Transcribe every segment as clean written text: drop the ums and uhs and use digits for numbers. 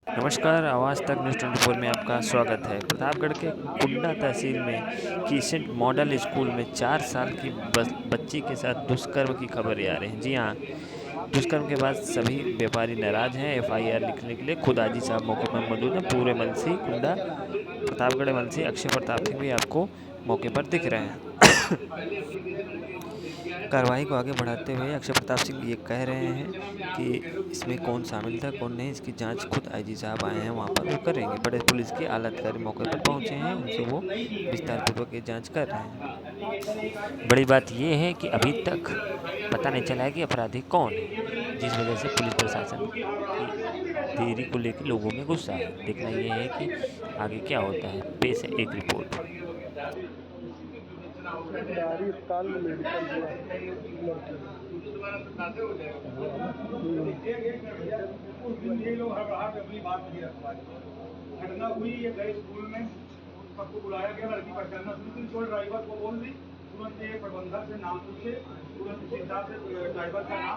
नमस्कार, आवाज़ तक न्यूज़ 24 में आपका स्वागत है। प्रतापगढ़ के कुंडा तहसील में किसेंट मॉडल स्कूल में 4 साल की बच्ची के साथ दुष्कर्म की खबरें आ रही हैं। जी हाँ, दुष्कर्म के बाद सभी व्यापारी नाराज हैं। एफआईआर लिखने के लिए खुद आजी साहब मौके पर मौजूद हैं। पूरे मलसी कुंडा प्रतापगढ़ मलसी अक्षय प्रताप सिंह भी आपको मौके पर दिख रहे हैं। कार्रवाई को आगे बढ़ाते हुए अक्षय प्रताप सिंह ये कह रहे हैं कि इसमें कौन शामिल था कौन नहीं, इसकी जांच खुद आईजी साहब आए हैं वहाँ पर, वो करेंगे। बड़े पुलिस के आला अधिकारी मौके पर पहुँचे हैं, उनसे वो विस्तार पूर्वक ये जांच कर रहे हैं। बड़ी बात ये है कि अभी तक पता नहीं चला है कि अपराधी कौन है, जिस वजह से पुलिस प्रशासन की देरी को लेकर लोगों में गुस्सा है। देखना ये है कि आगे क्या होता है। पेश है एक रिपोर्ट। सरकारी अस्पताल में मेडिकल हुआ उस दिन ये लोग हड़बड़ाहट में अपनी बात नहीं रख पाए। घटना हुई, ये गए स्कूल में, सबको बुलाया गया, लड़की पहचानना शुरू की, तो ड्राइवर को बोल दी, तुरंत ये प्रबंधक से नाम पूछे, तुरंत सीधा से ड्राइवर का नाम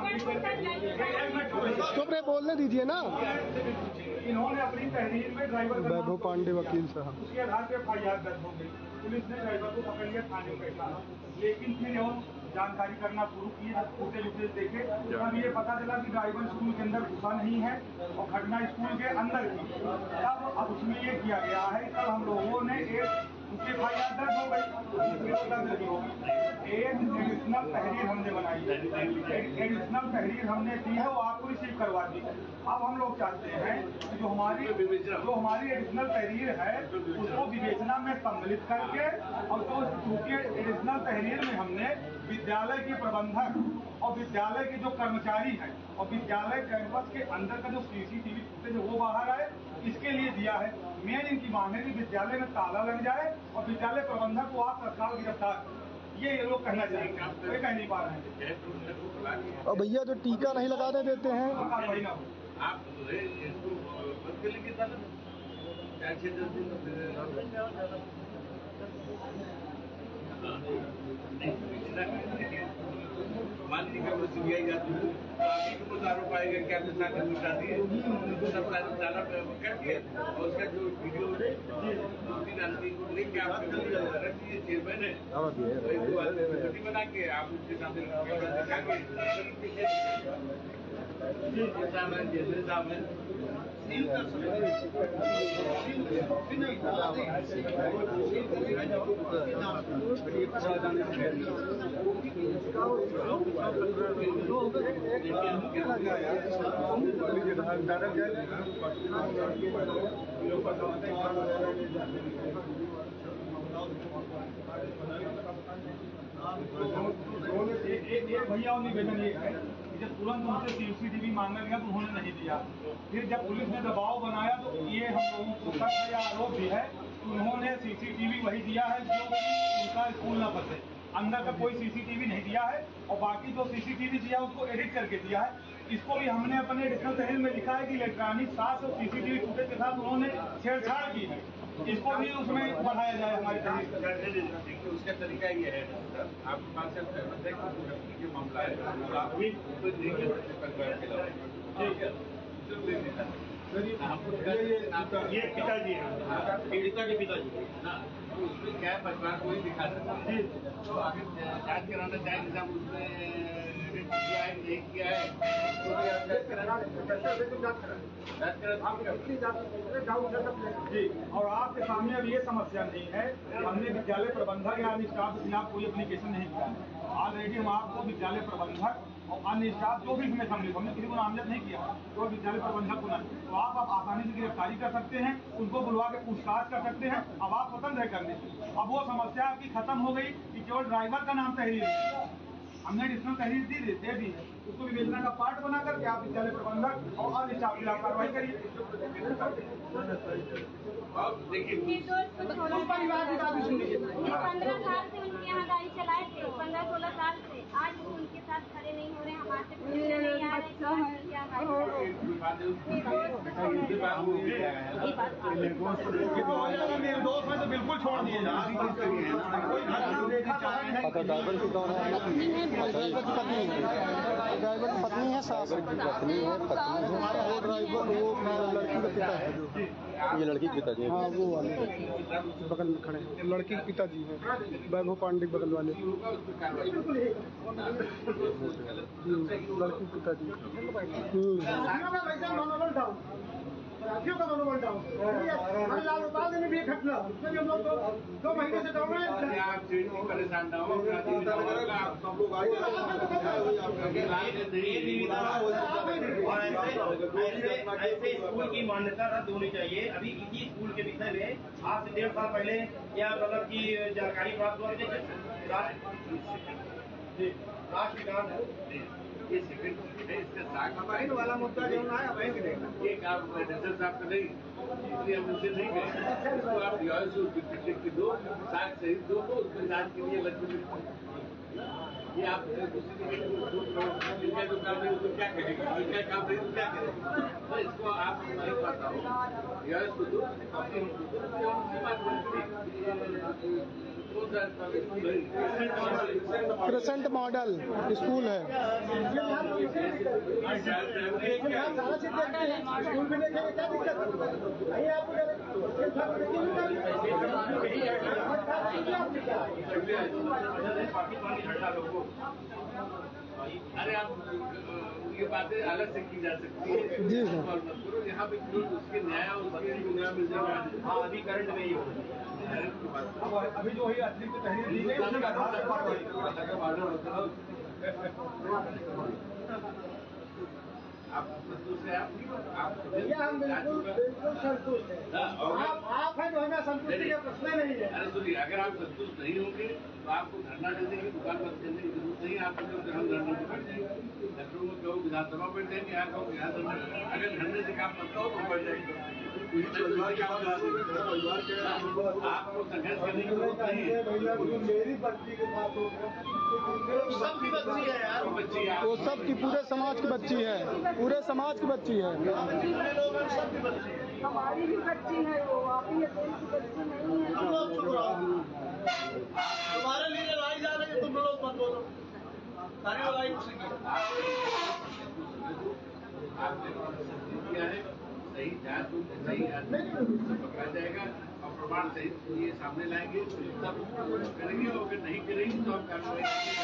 चुप रहे, बोलने दीजिए ना। इन्होंने अपनी तहरीर में ड्राइवर का वैभव पांडे वकील साहब, उसके आधार पर एफआईआर दर्ज हो गई। पुलिस ने ड्राइवर को पकड़ लिया, थाने में बैठा, लेकिन फिर और जानकारी करना शुरू की, जब फुटेज देखे तब ये पता चला कि ड्राइवर स्कूल के अंदर घुसा नहीं है और घटना स्कूल के अंदर की। अब उसमें ये किया गया है, तब हम लोगों ने एक उसकी एफआईआर दर्ज हो गई। एक एडिशनल तहरीर हमने बनाई है, एडिशनल तहरीर हमने दी है, वो आपको रिसीव करवा दी। अब हम लोग चाहते हैं कि जो हमारी एडिशनल तहरीर है उसको विवेचना में सम्मिलित करके, और जो चूंकि एडिशनल तहरीर में हमने विद्यालय के प्रबंधक और विद्यालय के जो कर्मचारी हैं और विद्यालय कैंपस के अंदर का जो सीसीटीवी फुटेज है वो बाहर आए, इसके लिए दिया है। मेन इनकी मांग है कि विद्यालय में ताला लग जाए और विद्यालय प्रबंधक को आप तत्काल गिरफ्तार, ये लोग कहना चाहेंगे, ये कह नहीं पा रहे हैं। और भैया जो टीका नहीं लगाने देते हैं, आप मान लीजिए वो सीबीआई जाती है, अभी तो कुछ आरोप आएगा कि आपने साथ में घुसा दिए, सब ताला कर दिया, और उसका जो वीडियो लिंक आप रख दीजिए चेयरमैन है, छुट्टी बना के आप उसके सामने दिखा के भैया और निवेदन ये है कि जब तुरंत उनसे सीसीटीवी मांगा गया तो उन्होंने नहीं दिया। फिर जब पुलिस ने दबाव बनाया तो ये हम लोगों को शक है या आरोप भी है कि उन्होंने सीसीटीवी वही दिया है जो उनका स्कूल न फंसे, अंदर का कोई सीसीटीवी नहीं दिया है, और बाकी जो सीसीटीवी दिया उसको एडिट करके दिया है। इसको भी हमने अपने एडिशनल तहरीर में लिखा है कि इलेक्ट्रॉनिक 700 सीसीटीवी फुटेज के साथ उन्होंने छेड़छाड़ की है, इसको भी उसमें बढ़ाया जाए हमारी तहरीर। उसका तरीका ये है, आपके पास जो मामला है आप भी ठीक है, ये पिताजी है, पीड़िता के पिताजी, उसमें क्या है परिवार को ही दिखा सकते हैं, तो आगे जांच कराना चाहे जैसे हम उसमें किया है नहीं किया है, जी। और आपके सामने अब ये समस्या नहीं है, हमने विद्यालय प्रबंधक या अन्य स्टाफ के खिलाफ कोई एप्लीकेशन नहीं किया है। ऑलरेडी हम आपको विद्यालय प्रबंधक और अन्य स्टाफ जो भी इसमें सम्मिलित, हमने किसी को नामजद नहीं किया, तो विद्यालय प्रबंधक को नहीं, तो आप आसानी से गिरफ्तारी कर सकते हैं, उनको बुलवा के पूछताछ कर सकते हैं। अब आप स्वतंत्र है करने की। अब वो समस्या आपकी खत्म हो गई कि केवल ड्राइवर का नाम तहरीर है, हमने एडिशनल तहरीर दे दी है, उसको विवेचना का पार्ट बना करके आप विद्यालय प्रबंधक और अन्य स्टाफ के खिलाफ कार्रवाई करिए। देखिए परिवार की बात सुनिए, 15 साल से उनके यहाँ गाड़ी चलाए थे, 15-16 साल से, आज वो उनके साथ खड़े नहीं हो रहे, हमारे से पूछने नहीं आ रहे। निर्दोष है तो बिल्कुल छोड़ दिए जाए। ड्राइवर की कौन है? ड्राइवर की पत्नी है। ड्राइवर की पत्नी है, सास की पत्नी है, वो ड्राइवर वो लड़की का पिता है जो, ये लड़की के पिताजी। हाँ वो वाले बगल में खड़े हैं, लड़की के पिताजी हैं, वैभव पांडे बगल वाले। लड़की के पिताजी। राखियों का मनोबल डाउन, हर लाल उतार देने भी एक घटना, उसमें भी हम लोग 2 महीने से डाउन है। आप परेशान ना हो, ऐसे स्कूल की मान्यता रद्द होनी चाहिए। अभी इसी स्कूल के विषय में आज से 1.5 साल पहले क्या मतलब की जानकारी प्राप्त हुआ राष्ट्र विकास है ये सेकंड इसके साथ वाला मुद्दा जो है ये काम साहब का नहीं, इसलिए हम उनसे नहीं गए। इसको आप डिस्ट्रिक्ट की 2 साथ सहित 2 को उसके इलाज के लिए ये आप इनका जो काम है उसको क्या करेंगे, इनका काम है तो क्या करेंगे, तो इसको आप नहीं पता हो इसको दो क्रिसेंट मॉडल स्कूल है। अरे आप ये बातें अलग से की जा सकती है जी सर। यहाँ पे उसके न्याय उसके न्याय मिल जाएगा। हाँ अभी करंट में ही हो अभी जो है अतिरिक्त तहरीर दी गई उसके आधार आप संतुष्ट है आप भैया हम बिल्कुल संतुष्ट है। आप हैं जो हमें संतुष्टि का प्रश्न नहीं है। अरे सुनिए अगर आप संतुष्ट नहीं होंगे तो आपको धरना देने की दुकान बंद करने की जरूरत नहीं। आप हम धरने पर बैठ जाएंगे, लखनऊ में कहो विधानसभा बैठ जाएंगे, यहाँ कहो यहाँ धरना। अगर धरने से काम करता हो तो बैठ जाएंगे। आपको संघर्ष करने की जरूरत नहीं है। मेरी बच्ची के साथ सबकी बच्ची है यार, बच्ची वो सबकी पूरे समाज की बच्ची है, पूरे समाज की बच्ची है। हमारी भी बच्ची है वो, आपकी अकेले की बच्ची नहीं है। तुम्हारे लिए लड़ाई जा रही है, तुम लोग मत बोलो। सारी लड़ाई सही जांच सही पकड़ा जाएगा और प्रमाण सहित ये सामने लाएंगे तब करेंगे, और अगर नहीं करेंगे तो हम कार्रवाई करेंगे।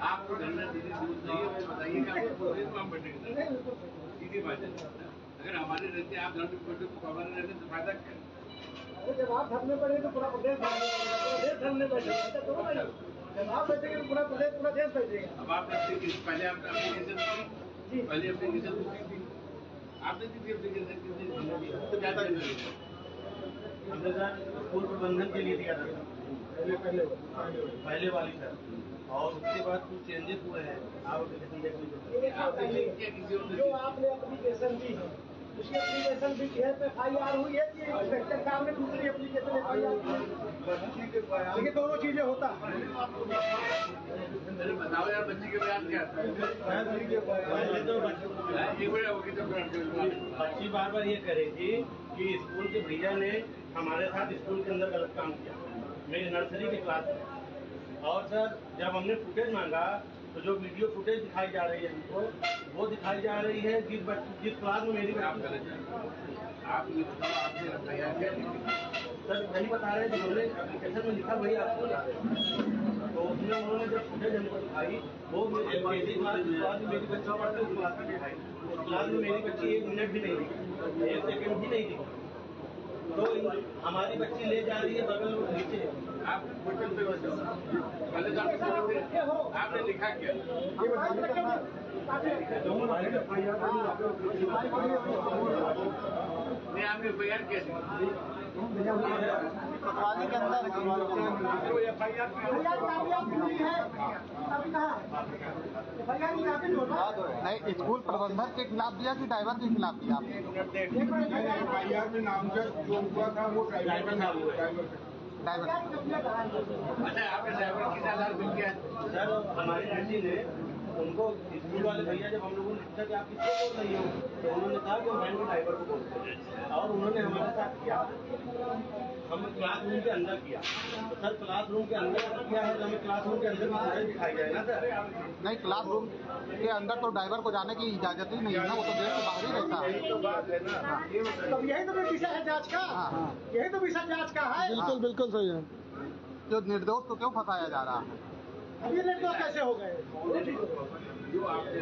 आपको धरना देने की जरूरत नहीं है, बताइएगा आपको तो हम बैठेंगे। सीधी बात है, अगर हमारे रहते आप धरने बैठे तो हमारे रहने से फायदा क्या? जब आप धरने पड़े तो पूरा प्रदेश धरने बैठेगा, जब आप बैठेंगे तो पूरा प्रदेश पूरा देश बैठेगा। अब आप पहले आपका एप्लीकेशन जी पहले एप्लीकेशन थी आपने दी एप्लीकेशन तो क्या हमने स्कूल प्रबंधन के लिए दिया था पहले वाली सर, और उसके बाद कुछ चेंजेस हुए हैं। आप एप्लीकेशन देख लीजिए जो आपने एप्लीकेशन दी है उसकी एप्लीकेशन भी FIR हुई है कि इंस्पेक्टर साहब ने दूसरी एप्लीकेशन FIR, लेकिन दोनों चीजें होता है। बताओ यार बच्ची के बयान क्या बच्ची बार बार ये करेगी कि स्कूल के भैया ने हमारे साथ स्कूल के अंदर गलत काम किया। मेरी नर्सरी की क्लास है और सर जब हमने फुटेज मांगा तो जो वीडियो फुटेज दिखाई जा रही है हमको, वो दिखाई जा रही है जिस क्लास में मेरी आप सर वही बता रहे हैं जो हमने एप्लीकेशन में लिखा वही आपको बता रहे हैं। तो उसमें उन्होंने जब फुटेज हमको दिखाई वो मेरी क्लास में मेरी बच्ची पढ़ती उस क्लास में दिखाई, उस क्लास में मेरी बच्ची 1 मिनट भी नहीं दिखी, 1 सेकेंड भी नहीं दिखी। तो हमारी बच्ची ले जा रही है बगल में नीचे। आप होटल पे पहले आपने लिखा क्या आपने बयान कैसे के अंदर नहीं स्कूल प्रबंधक के खिलाफ दिया कि ड्राइवर के खिलाफ दिया FIR में नामजद जो हुआ था वो ड्राइवर ड्राइवर। अच्छा आपने ड्राइवर किस आधार पर किया? सर हमारी बेटी ने उनको स्कूल वाले भैया जब हम लोगों ने पूछा कि आप किसको बोल रही हो तो उन्होंने कहा कि मैं ड्राइवर को बोलते हैं और उन्होंने हमारे हमारे साथ किया, हमने क्लासरूम के अंदर किया। तो सर क्लासरूम के अंदर किया है तो हमें क्लासरूम के अंदर की फुटेज दिखाई जाए ना सर। नहीं, क्लासरूम के अंदर तो ड्राइवर को जाने की इजाजत ही नहीं है ना, वो तो गेट के बाहर ही रहता है। यही तो बात है ना। तब यही तो विषय है जांच का। हाँ। यही तो विषय जांच का है। बिल्कुल बिल्कुल सही है। जो निर्दोष को क्यों फंसाया जा रहा है? अभी निर्दोष कैसे हो गए? जो आपने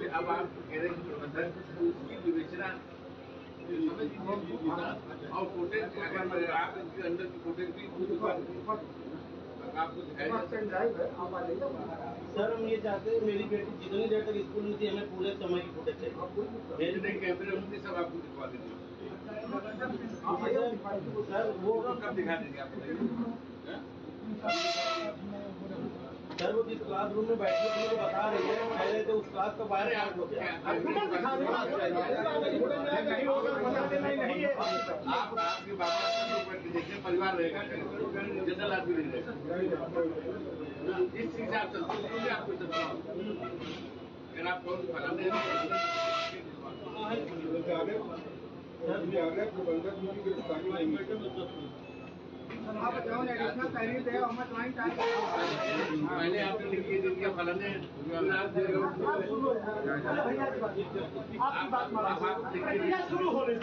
अब आप कह रहे हैं प्रबंधक उसकी विवेचना और फुटेज अगर आप इनके अंदर की फुटेज भी आपको दिखाया सर हम ये चाहते हैं मेरी बेटी जितनी देर तक स्कूल में थी हमें पूरे समय की फुटेज चाहिए। मेरे कैमरे होंगे सब आपको दिखवा देंगे। सर वो कब दिखा देंगे आपको? सर वो जिस क्लासरूम में बैठी है तो बता रही है पहले तो उस क्लास का बाहर आउट हो गया। आप आपके बाबा देखिए परिवार रहेगा, जनरल आदमी नहीं रहेगा। इस चीज से आप संतुष्ट होंगे, आपको अगर आप कौन फलाने पहले आपने लिखिए दिया फलाने शुरू होने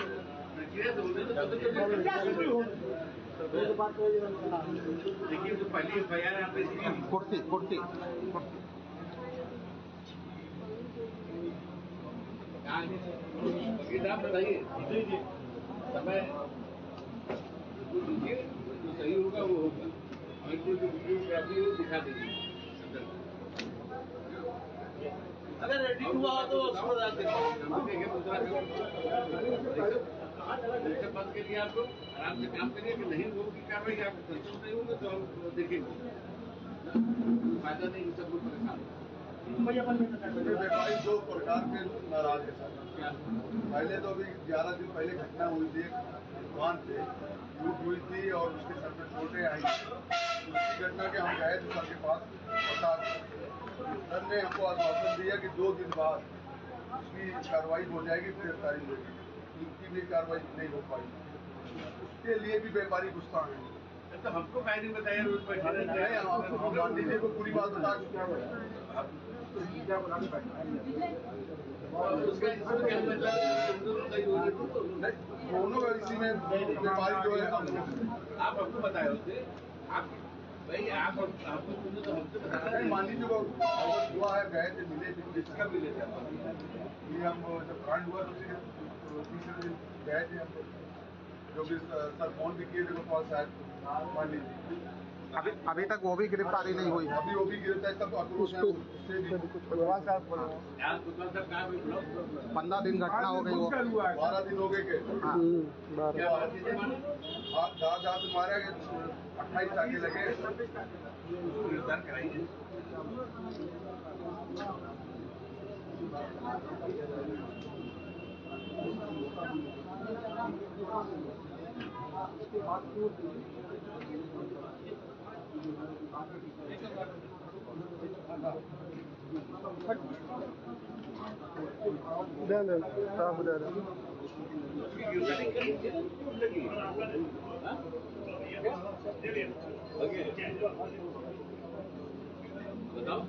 देखिए तो पहले FIR आपने कुर्सी कुर्सी आप बताइए समय जो सही होगा वो होगा, और जो वीडियोग्राफी है दिखा देंगे। अगर रेडी हुआ हो तो उसको बता बंद के लिए आपको आराम से काम करिए कि नहीं होगी कार्रवाई, आप संतुष्ट नहीं होंगे तो हम देखेंगे, फायदा नहीं, सब लोग परेशान। व्यापारी दो प्रकार के नाराज है सर। पहले तो अभी 11 दिन पहले घटना हुई थी, दुकान पे लूट हुई थी और उसके सर पे चोटें आई थी। उसी घटना के हम गए थे सर के पास पता। सर ने हमको आश्वासन दिया कि 2 दिन बाद उसकी कार्रवाई हो जाएगी, गिरफ्तारी होगी। उनकी भी कार्रवाई नहीं हो पाई, उसके लिए भी व्यापारी गुस्सा है। तो हमको फायदे बताया रोज बैठे रहते हैं, हम मान लीजिए को पूरी बात बता चुके हैं। उसका क्या मतलब दोनों का इसी में व्यापारी जो है आप हमको बताए होते, आप भाई आप आपको सुने तो हमसे बताना। मान लीजिए वो हुआ है, गए थे मिले थे, किसका भी लेते हैं ये हम जब कांड हुआ तो तीसरे दिन गए थे हम, जो भी सर फोन भी किए थे मेरे पास शायद, मान लीजिए अभी तक वो भी गिरफ्तारी नहीं हुई। अभी वो भी गिरफ्तार तब आक्रोश है उससे भी। 15 दिन घटना हो गई वो। 12 दिन हो गए के जहाँ से मारा गया 28 आगे लगे। गिरफ्तार कराइए। बताओ।